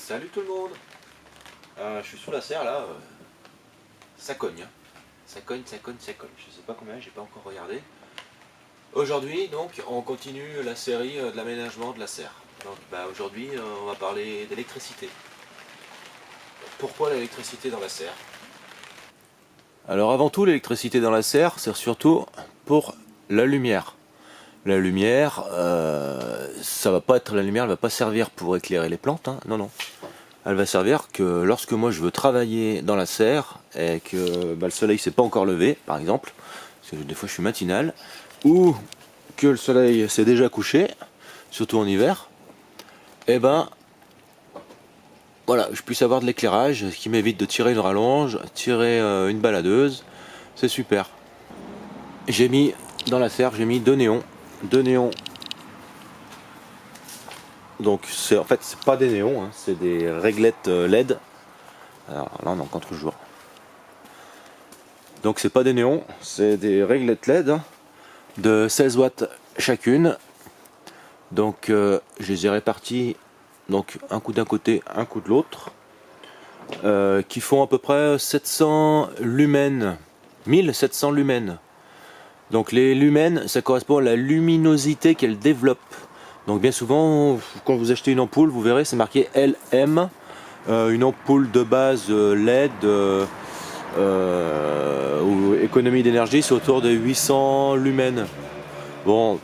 Salut tout le monde. Je suis sous la serre là, ça cogne, hein. Ça cogne. Je sais pas combien, j'ai pas encore regardé. Aujourd'hui donc on continue la série de l'aménagement de la serre. Donc aujourd'hui on va parler d'électricité. Pourquoi l'électricité dans la serre? Alors avant tout, l'électricité dans la serre c'est surtout pour la lumière. La lumière, ça va pas être la lumière, elle va pas servir pour éclairer les plantes, hein. Non. Elle va servir que lorsque moi je veux travailler dans la serre et que le soleil s'est pas encore levé, par exemple, parce que des fois je suis matinal, ou que le soleil s'est déjà couché, surtout en hiver, et voilà, je puisse avoir de l'éclairage, ce qui m'évite de tirer une rallonge, tirer une baladeuse, c'est super. J'ai mis dans la serre, j'ai mis deux néons. Donc en fait c'est pas des néons, hein, c'est des réglettes LED. Alors là on est en contre-jour. Donc c'est pas des néons, c'est des réglettes LED de 16 watts chacune. Donc je les ai répartis, donc un coup d'un côté, un coup de l'autre, qui font à peu près 700 lumens, 1700 lumens. Donc les lumens, ça correspond à la luminosité qu'elle développe. Donc bien souvent, quand vous achetez une ampoule, vous verrez, c'est marqué LM. Une ampoule de base LED ou économie d'énergie, c'est autour de 800 lumens. Bon,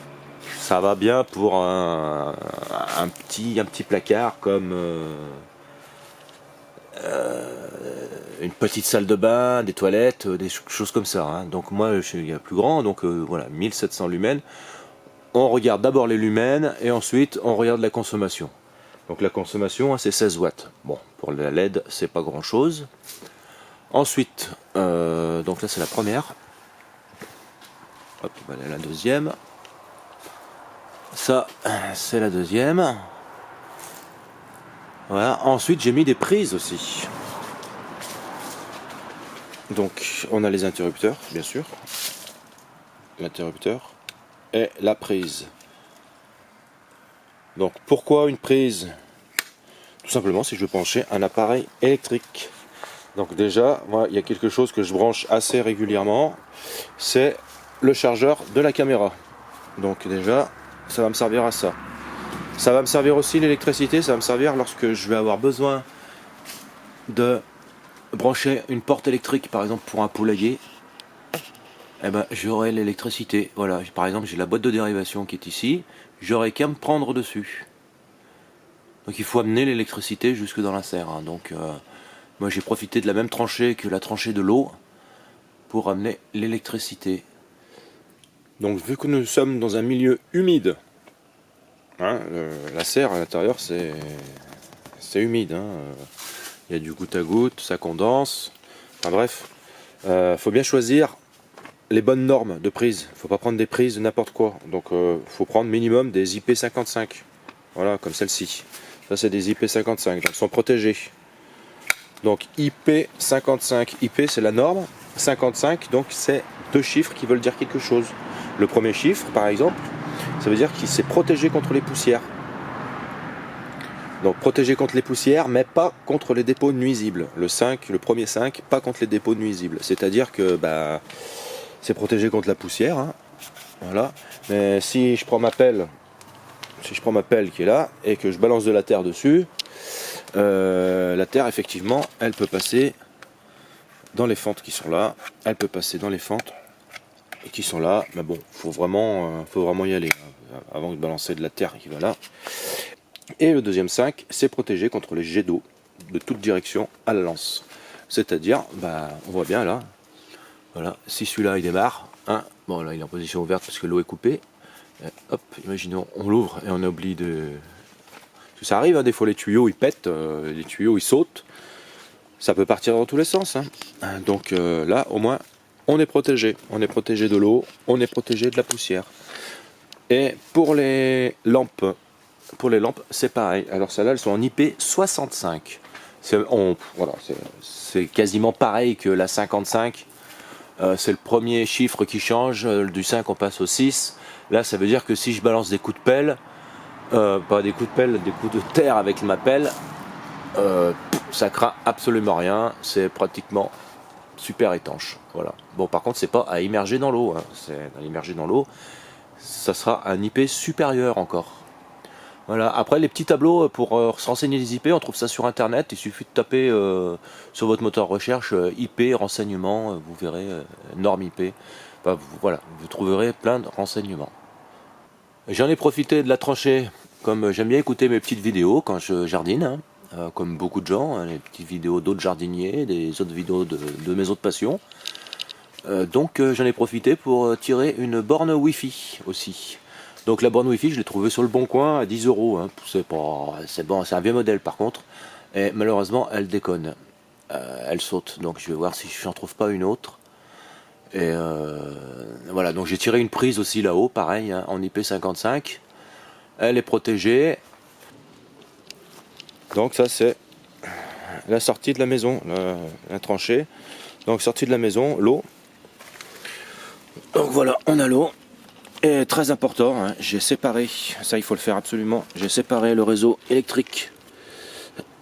ça va bien pour un petit placard comme une petite salle de bain, des toilettes, des choses comme ça, hein. Donc moi, je suis plus grand, donc voilà, 1700 lumens. On regarde d'abord les lumens et ensuite on regarde la consommation. Donc la consommation, hein, c'est 16 watts. Bon, pour la LED, c'est pas grand chose. Ensuite, donc là c'est la première. Hop, voilà la deuxième. Ça, c'est la deuxième. Voilà. Ensuite, j'ai mis des prises aussi. Donc, on a les interrupteurs, bien sûr. L'interrupteur et la prise. Donc, pourquoi une prise? Tout simplement si je veux brancher un appareil électrique. Donc déjà, moi, il y a quelque chose que je branche assez régulièrement, c'est le chargeur de la caméra. Donc déjà, ça va me servir à ça. Ça va me servir aussi l'électricité, ça va me servir lorsque je vais avoir besoin de brancher une porte électrique, par exemple pour un poulailler. J'aurai l'électricité. Voilà, par exemple, j'ai la boîte de dérivation qui est ici, j'aurai qu'à me prendre dessus. Donc il faut amener l'électricité jusque dans la serre, hein. Donc moi j'ai profité de la même tranchée que la tranchée de l'eau pour amener l'électricité. Donc vu que nous sommes dans un milieu humide, hein, la serre à l'intérieur c'est humide, hein. Il y a du goutte à goutte, ça condense, enfin bref, faut bien choisir les bonnes normes de prise. Faut pas prendre des prises de n'importe quoi, donc faut prendre minimum des IP55, voilà, comme celle-ci. Ça c'est des IP55, donc ils sont protégés. Donc IP55, IP c'est la norme, 55 donc c'est deux chiffres qui veulent dire quelque chose. Le premier chiffre par exemple, ça veut dire qu'il s'est protégé contre les poussières. Donc protégé contre les poussières mais pas contre les dépôts nuisibles. Le 5, le premier 5, pas contre les dépôts nuisibles. C'est-à-dire que c'est protégé contre la poussière, hein. Voilà. Mais si je prends ma pelle, qui est là et que je balance de la terre dessus, la terre effectivement elle peut passer dans les fentes qui sont là, elle peut passer dans les fentes qui sont là, mais bon, faut vraiment y aller, hein, avant de balancer de la terre qui va là. Et le deuxième 5, c'est protégé contre les jets d'eau de toute direction à la lance. C'est-à-dire, on voit bien là, voilà, si celui-là il démarre, hein, bon là il est en position ouverte parce que l'eau est coupée, et hop, imaginons, on l'ouvre et on oublie de... Ça arrive, hein, des fois les tuyaux ils pètent, les tuyaux ils sautent, ça peut partir dans tous les sens, hein. Donc là au moins on est protégé de l'eau, on est protégé de la poussière. Et pour les lampes c'est pareil. Alors celles-là elles sont en IP65. C'est quasiment pareil que la 55. C'est le premier chiffre qui change, du 5 on passe au 6. Là ça veut dire que si je balance des coups de pelle, pas des coups de pelle, des coups de terre avec ma pelle, Ça craint absolument rien, c'est pratiquement super étanche. Voilà. Bon, par contre, c'est pas à immerger dans l'eau, hein. C'est à immerger dans l'eau, ça sera un IP supérieur encore. Voilà. Après, les petits tableaux pour se renseigner les IP, on trouve ça sur internet. Il suffit de taper sur votre moteur de recherche IP renseignements, vous verrez norme IP. Enfin, voilà, vous trouverez plein de renseignements. J'en ai profité de la tranchée, comme j'aime bien écouter mes petites vidéos quand je jardine, hein, comme beaucoup de gens, hein, les petites vidéos d'autres jardiniers, des autres vidéos de mes autres passions. Donc j'en ai profité pour tirer une borne Wi-Fi aussi. Donc la borne Wi-Fi, je l'ai trouvée sur le bon coin à 10 €. Hein. C'est bon, c'est un vieux modèle par contre. Et malheureusement, elle déconne. Elle saute. Donc je vais voir si je n'en trouve pas une autre. Et voilà, donc j'ai tiré une prise aussi là-haut, pareil, hein, en IP55. Elle est protégée. Donc ça c'est la sortie de la maison, la tranchée. Donc sortie de la maison, l'eau. Donc voilà, on a l'eau. Et très important, hein, j'ai séparé, ça il faut le faire absolument, j'ai séparé le réseau électrique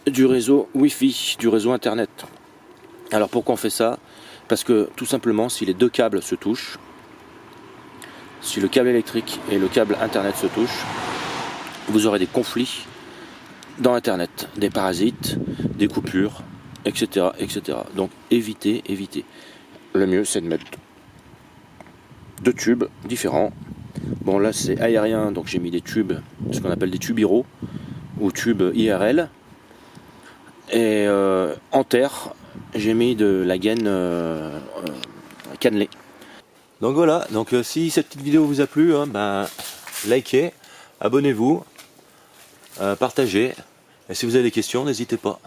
du réseau Wi-Fi, du réseau Internet. Alors pourquoi on fait ça? Parce que tout simplement, si les deux câbles se touchent, si le câble électrique et le câble Internet se touchent, vous aurez des conflits dans Internet, des parasites, des coupures, etc. etc. Donc évitez. Le mieux c'est de mettre deux tubes différents. Bon là c'est aérien, donc j'ai mis des tubes, ce qu'on appelle des tubes IRO ou tubes IRL. Et en terre, j'ai mis de la gaine cannelée. Donc voilà, donc si cette petite vidéo vous a plu, hein, ben, likez, abonnez-vous, partagez. Et si vous avez des questions, n'hésitez pas.